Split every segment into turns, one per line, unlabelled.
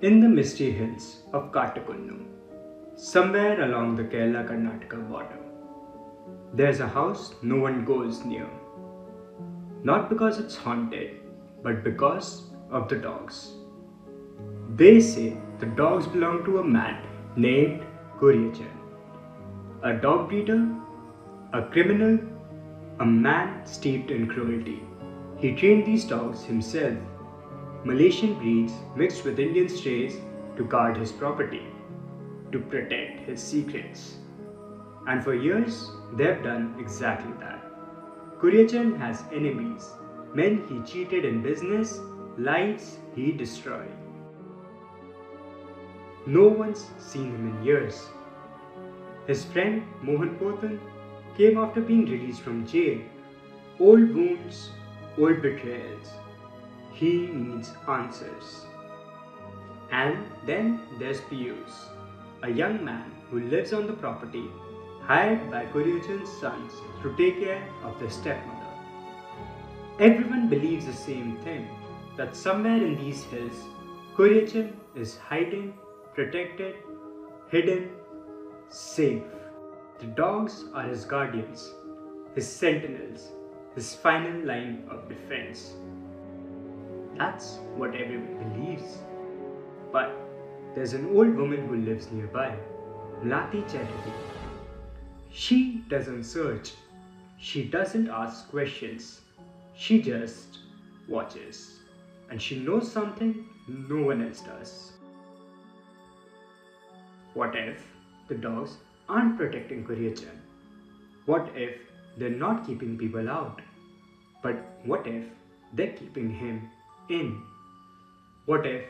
In the misty hills of Kattakunnu, somewhere along the Kerala-Karnataka border, there's a house no one goes near. Not because it's haunted, but because of the dogs. They say the dogs belong to a man named Kuriachan, a dog breeder, a criminal, a man steeped in cruelty. He trained these dogs himself, Malaysian breeds mixed with Indian strays, to guard his property, to protect his secrets. And for years, they've done exactly that. Kuriachan has enemies, men he cheated in business, lives he destroyed. No one's seen him in years. His friend Mohan came after being released from jail. Old wounds, old betrayals. He needs answers. And then there's Piyush, a young man who lives on the property, hired by Kuriachan's sons to take care of their stepmother. Everyone believes the same thing, that somewhere in these hills, Kuriachan is hiding, protected, hidden, safe. The dogs are his guardians, his sentinels, his final line of defense. That's what everyone believes. But there's an old woman who lives nearby, Mlati Chatterjee. She doesn't search. She doesn't ask questions. She just watches. And she knows something no one else does. What if the dogs aren't protecting Kuriachan? What if they're not keeping people out? But what if they're keeping him in? What if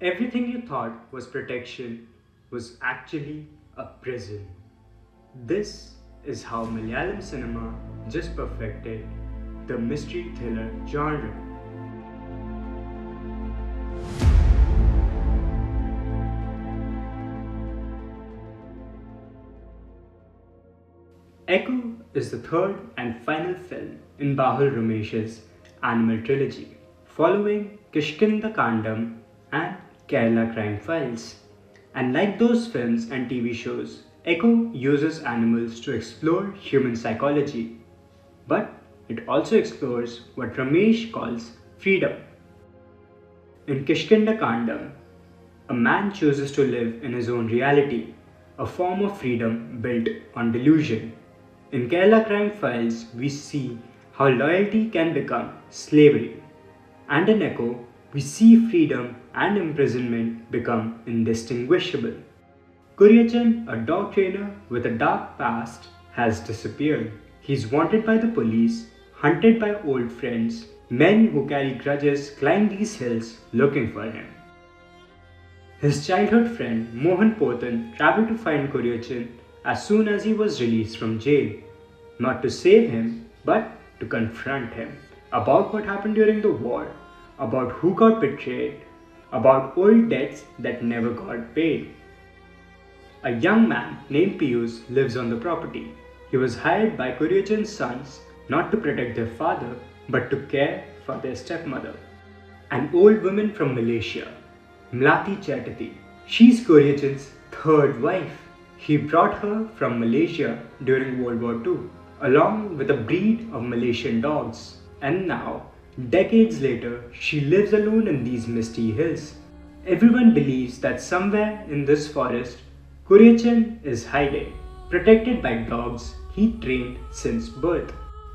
everything you thought was protection was actually a prison? This is how Malayalam cinema just perfected the mystery thriller genre. EKO is the third and final film in Bahul Ramesh's animal trilogy, following Kishkindha Kaandam and Kerala Crime Files. And like those films and TV shows, EKO uses animals to explore human psychology. But it also explores what Ramesh calls freedom. In Kishkindha Kaandam, a man chooses to live in his own reality, a form of freedom built on delusion. In Kerala Crime Files, we see how loyalty can become slavery. And in EKO, we see freedom and imprisonment become indistinguishable. Kuriachan, a dog trainer with a dark past, has disappeared. He's wanted by the police, hunted by old friends. Men who carry grudges climb these hills looking for him. His childhood friend Mohan traveled to find Kuriachan as soon as he was released from jail, not to save him, but to confront him about what happened during the war, about who got betrayed, about old debts that never got paid. A young man named Piyush lives on the property. He was hired by Kuriachan's sons not to protect their father, but to care for their stepmother. An old woman from Malaysia, Mlati Chatterjee. She's Kuriachan's third wife. He brought her from Malaysia during World War II, along with a breed of Malaysian dogs. And now, decades later, she lives alone in these misty hills. Everyone believes that somewhere in this forest, Kuriachan is hiding, protected by dogs he trained since birth.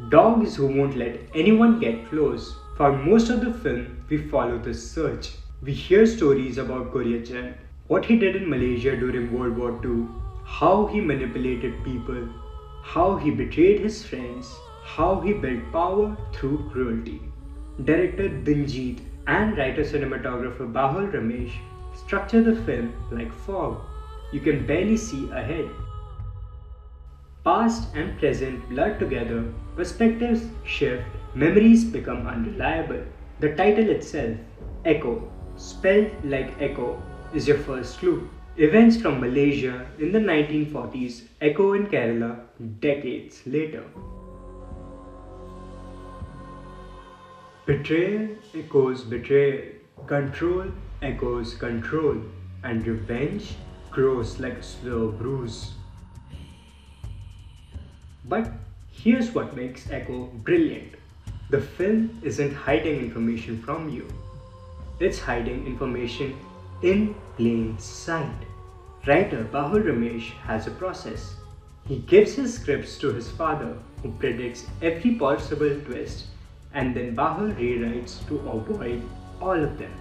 Dogs who won't let anyone get close. For most of the film, we follow this search. We hear stories about Kuriachan, what he did in Malaysia during World War II, how he manipulated people, how he betrayed his friends, how he built power through cruelty. Director Dinjith and writer-cinematographer Bahul Ramesh structure the film like fog. You can barely see ahead. Past and present blur together, perspectives shift, memories become unreliable. The title itself, EKO, spelled like echo, is your first clue. Events from Malaysia in the 1940s echo in Kerala decades later. Betrayal echoes betrayal. Control echoes control, and revenge grows like a slow bruise. But here's what makes Echo brilliant. The film isn't hiding information from you. It's hiding information in plain sight. Writer Bahul Ramesh has a process. He gives his scripts to his father, who predicts every possible twist, and then Bahul rewrites to avoid all of them.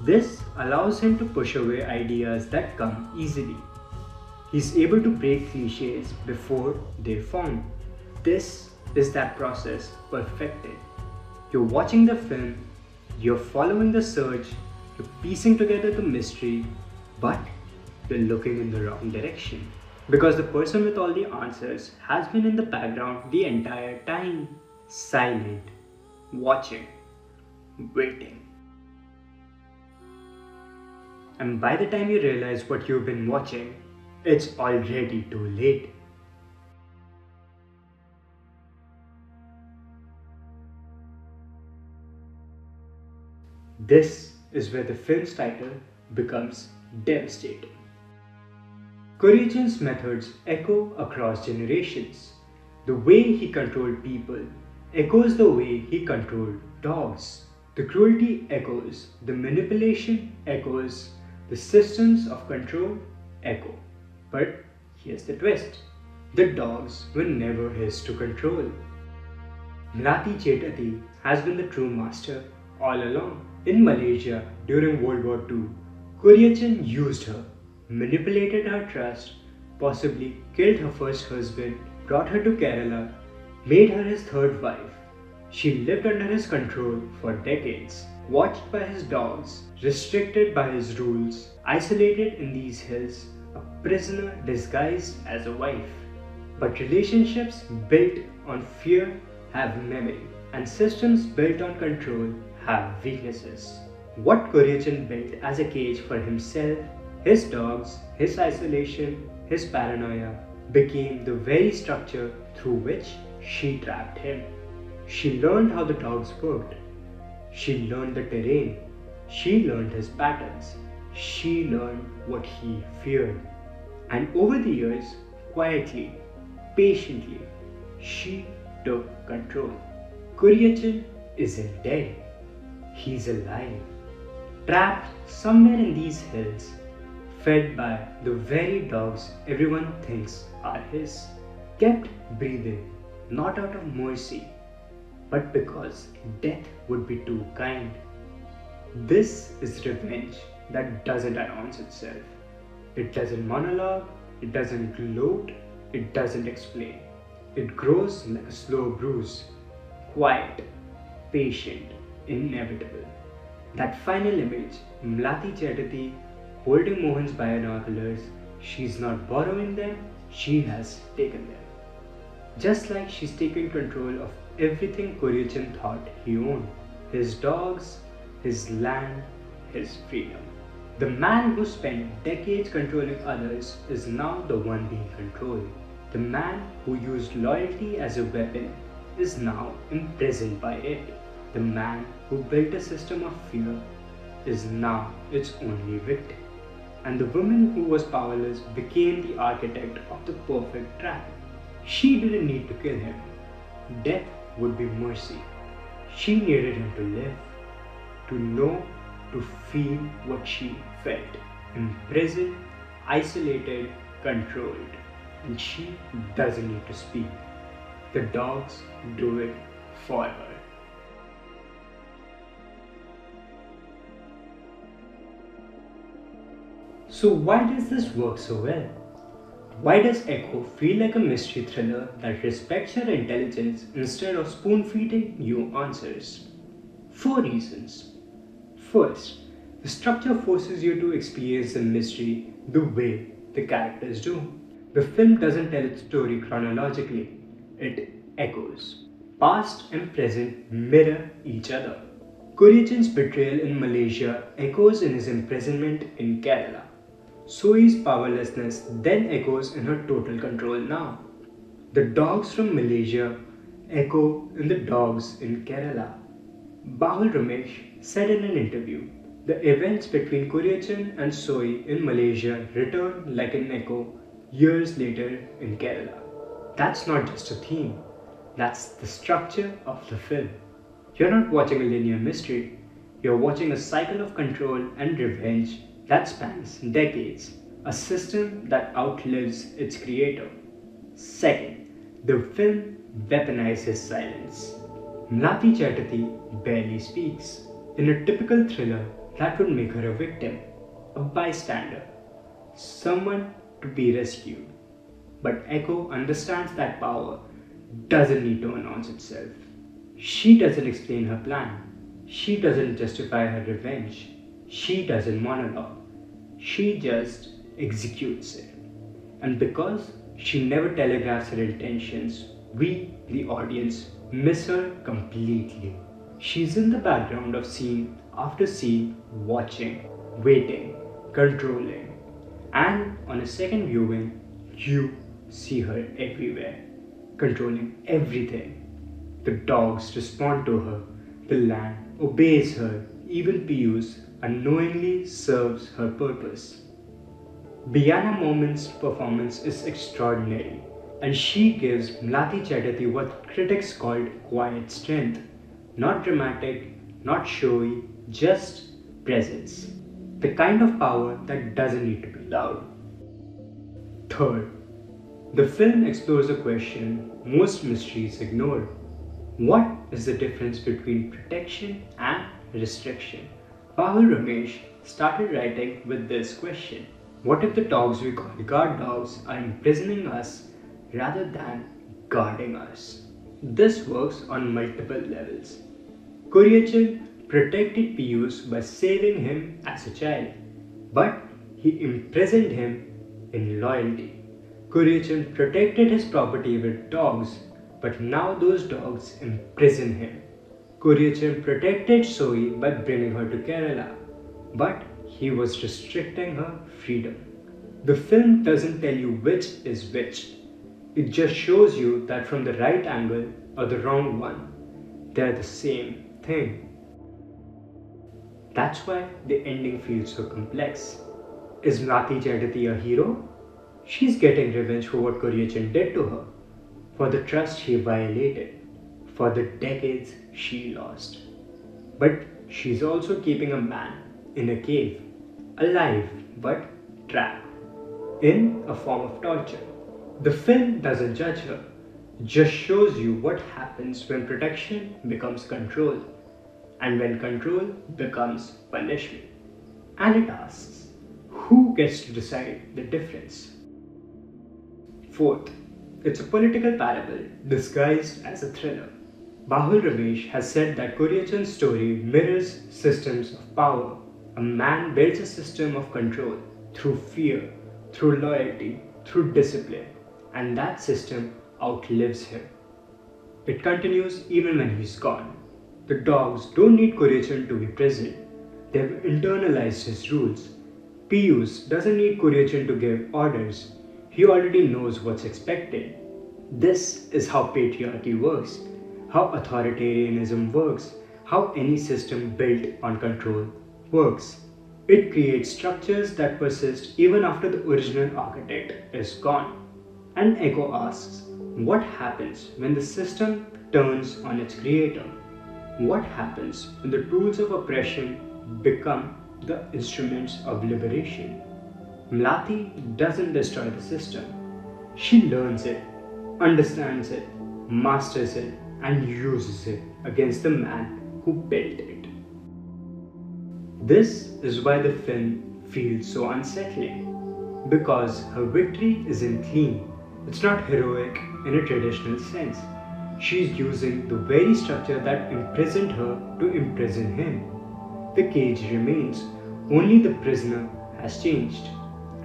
This allows him to push away ideas that come easily. He's able to break cliches before they form. This is that process perfected. You're watching the film, you're following the search, you're piecing together the mystery, but you're looking in the wrong direction. Because the person with all the answers has been in the background the entire time, silent, watching, waiting. And by the time you realize what you've been watching, it's already too late. This is where the film's title becomes devastating. Kuryacin's methods echo across generations. The way he controlled people echoes the way he controlled dogs. The cruelty echoes, the manipulation echoes, the systems of control echo. But here's the twist. The dogs were never his to control. Mlati Chetati has been the true master all along. In Malaysia during World War II, Kuryacin used her, manipulated her trust, possibly killed her first husband, brought her to Kerala, made her his third wife. She lived under his control for decades, watched by his dogs, restricted by his rules, isolated in these hills, a prisoner disguised as a wife. But relationships built on fear have memory, and systems built on control have weaknesses. What Kuryacin built as a cage for himself, his dogs, his isolation, his paranoia, became the very structure through which she trapped him. She learned how the dogs worked. She learned the terrain. She learned his patterns. She learned what he feared. And over the years, quietly, patiently, she took control. Kuryacin isn't dead. He's alive, trapped somewhere in these hills, fed by the very dogs everyone thinks are his, kept breathing, not out of mercy, but because death would be too kind. This is revenge that doesn't announce itself. It doesn't monologue, it doesn't gloat, it doesn't explain. It grows like a slow bruise, quiet, patient, inevitable. That final image, Mlati Chetati holding Mohan's binoculars, she's not borrowing them, she has taken them. Just like she's taken control of everything Kuryacin thought he owned. His dogs, his land, his freedom. The man who spent decades controlling others is now the one being controlled. The man who used loyalty as a weapon is now imprisoned by it. The man who built a system of fear is now its only victim. And the woman who was powerless became the architect of the perfect trap. She didn't need to kill him. Death would be mercy. She needed him to live, to know, to feel what she felt. Imprisoned, isolated, controlled. And she doesn't need to speak. The dogs do it for her. So why does this work so well? Why does Echo feel like a mystery thriller that respects your intelligence instead of spoon-feeding you answers? 4 reasons. First, the structure forces you to experience the mystery the way the characters do. The film doesn't tell its story chronologically, it echoes. Past and present mirror each other. Kuryacin's betrayal in Malaysia echoes in his imprisonment in Kerala. Zoe's powerlessness then echoes in her total control now. The dogs from Malaysia echo in the dogs in Kerala. Bahul Ramesh said in an interview, The events between Kuriyachan and Soi in Malaysia return like an echo years later in Kerala. That's not just a theme, that's the structure of the film. You're not watching a linear mystery, you're watching a cycle of control and revenge that spans decades, a system that outlives its creator. Second, the film weaponizes silence. Mlati Chatterjee barely speaks. In a typical thriller, that would make her a victim, a bystander, someone to be rescued. But Echo understands that power doesn't need to announce itself. She doesn't explain her plan. She doesn't justify her revenge. She doesn't monologue. She just executes it. And because she never telegraphs her intentions, we, the audience, miss her completely. She's in the background of scene after scene, watching, waiting, controlling. And on a second viewing, you see her everywhere, controlling everything. The dogs respond to her, the land obeys her, even Pius unknowingly serves her purpose. Biana Momin's performance is extraordinary, and she gives Mlati Chatterjee what critics called quiet strength. Not dramatic, not showy, just presence. The kind of power that doesn't need to be loud. Third, the film explores a question most mysteries ignore. What is the difference between protection and restriction? Bahul Ramesh started writing with this question. What if the dogs we call guard dogs are imprisoning us rather than guarding us? This works on multiple levels. Kuriyachan protected Pius by saving him as a child, but he imprisoned him in loyalty. Kuriyachan protected his property with dogs, but now those dogs imprison him. Kuriyachan protected Soi by bringing her to Kerala, but he was restricting her freedom. The film doesn't tell you which is which. It just shows you that from the right angle or the wrong one, they're the same thing. That's why the ending feels so complex. Is Mlati Chatterjee a hero? She's getting revenge for what Kuriyachan did to her, for the trust she violated, for the decades she lost. But she's also keeping a man in a cave, alive but trapped, in a form of torture. The film doesn't judge her, it just shows you what happens when protection becomes control, and when control becomes punishment. And it asks, who gets to decide the difference? Fourth, it's a political parable disguised as a thriller. Bahul Ramesh has said that Kuriyachan's story mirrors systems of power. A man builds a system of control through fear, through loyalty, through discipline, and that system outlives him. It continues even when he's gone. The dogs don't need Kuriyachan to be present. They've internalized his rules. Pius doesn't need Kuriyachan to give orders. He already knows what's expected. This is how patriarchy works, how authoritarianism works, how any system built on control works. It creates structures that persist even after the original architect is gone. And Echo asks, what happens when the system turns on its creator? What happens when the tools of oppression become the instruments of liberation? Mlati doesn't destroy the system. She learns it, understands it, masters it, and uses it against the man who built it. This is why the film feels so unsettling, because her victory isn't clean. It's not heroic in a traditional sense. She's using the very structure that imprisoned her to imprison him. The cage remains, only the prisoner has changed.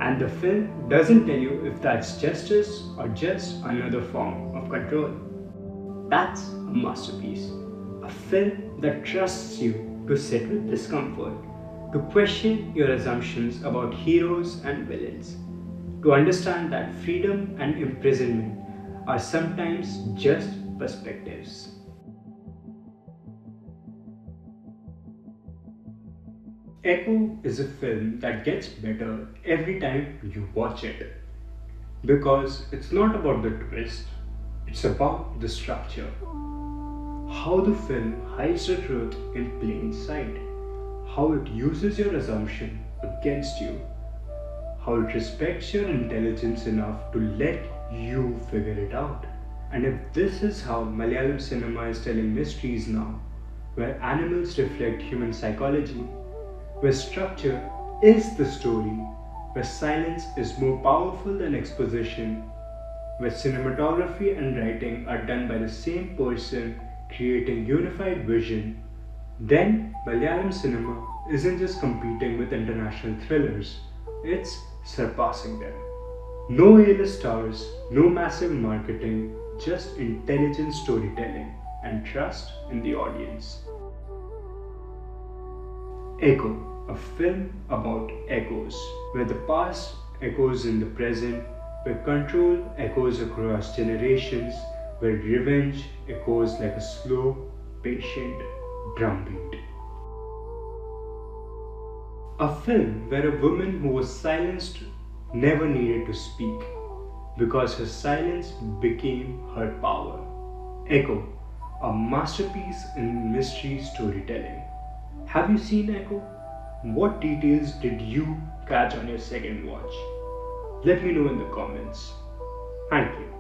And the film doesn't tell you if that's justice or just another form of control. That's a masterpiece. A film that trusts you to sit with discomfort, to question your assumptions about heroes and villains, to understand that freedom and imprisonment are sometimes just perspectives. Echo is a film that gets better every time you watch it. Because it's not about the twist, it's about the structure. How the film hides the truth in plain sight. How it uses your assumption against you. How it respects your intelligence enough to let you figure it out. And if this is how Malayalam cinema is telling mysteries now, where animals reflect human psychology, where structure is the story, where silence is more powerful than exposition, where cinematography and writing are done by the same person creating unified vision, then Malayalam cinema isn't just competing with international thrillers, it's surpassing them. No A-list stars, no massive marketing, just intelligent storytelling and trust in the audience. Echo, a film about echoes, where the past echoes in the present, where control echoes across generations, where revenge echoes like a slow, patient drumbeat. A film where a woman who was silenced never needed to speak because her silence became her power. Echo, a masterpiece in mystery storytelling. Have you seen Echo? What details did you catch on your second watch? Let me know in the comments. Thank you.